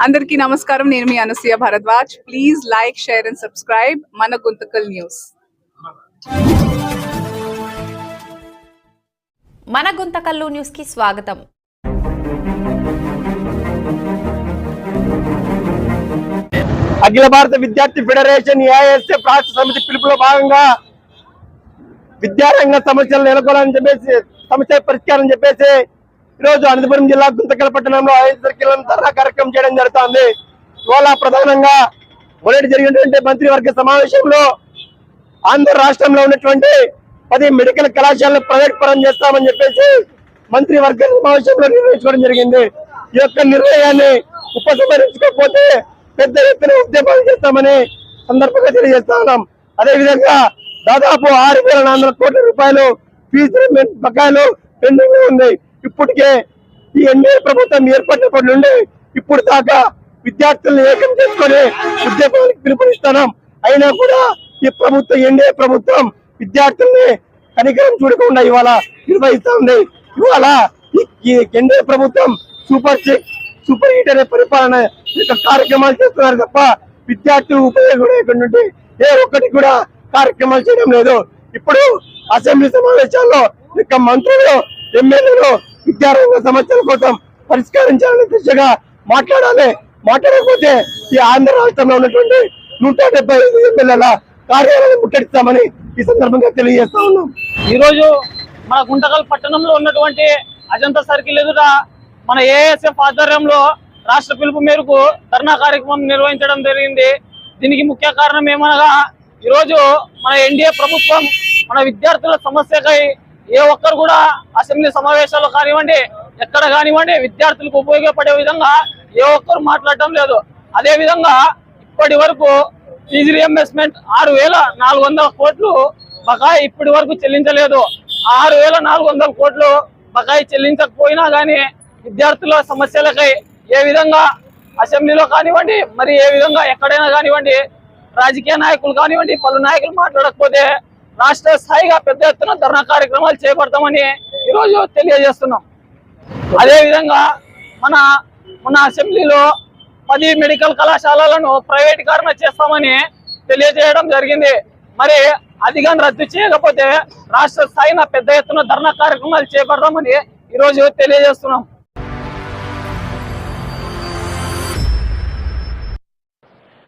అందరికీ నమస్కారం. నేను మీ Anasuya Bharadwaj. Please like, share and subscribe మన గుంతకల్ న్యూస్. మన గుంతకల్లు న్యూస్ కి స్వాగతం. అఖిల భారత విద్యార్థి ఫెడరేషన్ ఏఐఎస్ఎఫ్ రాష్ట్ర సమితి పిలుపులో భాగంగా విద్యారంగ సమస్యలు నెలకొల్పాలని చెప్పేసి సమస్య పరిష్కారం చెప్పేసి ఈరోజు అనంతపురం జిల్లా గుంతకల్ పట్టణంలో 5 సర్కిల్ ధర్నా కార్యక్రమం చేయడం జరుగుతోంది. ఇవాళ ప్రధానంగా మొదటి జరిగినటువంటి మంత్రివర్గ సమావేశంలో ఆంధ్ర రాష్ట్రంలో ఉన్నటువంటి 10 మెడికల్ కళాశాలను ప్రైవేట్ పరం చేస్తామని చెప్పేసి మంత్రివర్గ సమావేశంలో నిర్ణయించుకోవడం జరిగింది. ఈ యొక్క నిర్ణయాన్ని ఉపసంహరించుకోకపోతే పెద్ద ఎత్తున ఉద్యమాలు చేస్తామని సందర్భంగా తెలియజేస్తా ఉన్నాం. అదేవిధంగా దాదాపు 6,400 కోట్ల రూపాయలు ఫీజు బకాయిలు పెండింగ్ లో ఉంది. ఇప్పటికే ఈ ఎన్డీఏ ప్రభుత్వం ఏర్పడినప్పటి నుండి ఇప్పుడు దాకా విద్యార్థులను ఏకం చేసుకుని ఉద్యమానికి పిలుపునిస్తున్నాం. అయినా కూడా ఈ ప్రభుత్వం ఎన్డీఏ ప్రభుత్వం విద్యార్థుల్ని కనికరం చూడకుండా ఇవాళ నిర్వహిస్తా ఉంది. ఇవాళ ఈ ఎన్డీఏ ప్రభుత్వం సూపర్ హీట్ అనే పరిపాలన కార్యక్రమాలు చేస్తున్నారు తప్ప విద్యార్థులు ఉపయోగపడే ఏ ఒక్కటి కూడా కార్యక్రమాలు చేయడం లేదు. ఇప్పుడు అసెంబ్లీ సమావేశాల్లో ఇక మంత్రులు, ఎమ్మెల్యేలు విద్యారంగ సమస్యల కోసం పరిష్కరించాలనే దిశగా మాట్లాడాలి. మాట్లాడకపోతే ఈ ఆంధ్ర రాష్ట్రంలో ఉన్నటువంటి 175 ఎమ్మెల్యేల కార్యాలయాన్ని ముట్టడిస్తామని ఈ సందర్భంగా తెలియజేస్తా ఉన్నాం. ఈ రోజు మన గుంతకల్ పట్టణంలో ఉన్నటువంటి అజంతా సర్కిల్ ఎదుట మన ఏఎస్ఎఫ్ ఆధ్వర్యంలో రాష్ట్ర పిలుపు మేరకు ధర్నా కార్యక్రమం నిర్వహించడం జరిగింది. దీనికి ముఖ్య కారణం ఏమనగా ఈరోజు మన ఎన్డీఏ ప్రభుత్వం మన విద్యార్థుల సమస్యకై ఏ ఒక్కరు కూడా అసెంబ్లీ సమావేశాల్లో కానివ్వండి, ఎక్కడ కానివ్వండి విద్యార్థులకు ఉపయోగపడే విధంగా ఏ ఒక్కరు మాట్లాడటం లేదు. అదే విధంగా ఇప్పటి వరకు ఫీజు రియంబర్స్మెంట్ 6,400 కోట్లు బకాయి ఇప్పటి వరకు చెల్లించలేదు. 6,400 కోట్లు బకాయి చెల్లించకపోయినా గానీ విద్యార్థుల సమస్యలకై ఏ విధంగా అసెంబ్లీలో కానివ్వండి, మరి ఏ విధంగా ఎక్కడైనా కానివ్వండి రాజకీయ నాయకులు కానివ్వండి పలు నాయకులు మాట్లాడకపోతే రాష్ట్ర స్థాయిగా పెద్ద ఎత్తున ధర్నా కార్యక్రమాలు చేపడతామని ఈరోజు తెలియజేస్తున్నాం. అదేవిధంగా మన అసెంబ్లీలో 10 మెడికల్ కళాశాలలను ప్రైవేటీకరణ చేస్తామని తెలియజేయడం జరిగింది. మరి అది కానీ రద్దు చేయకపోతే రాష్ట్ర స్థాయిన పెద్ద ఎత్తున ధర్నా కార్యక్రమాలు చేపడతామని ఈరోజు తెలియజేస్తున్నాం.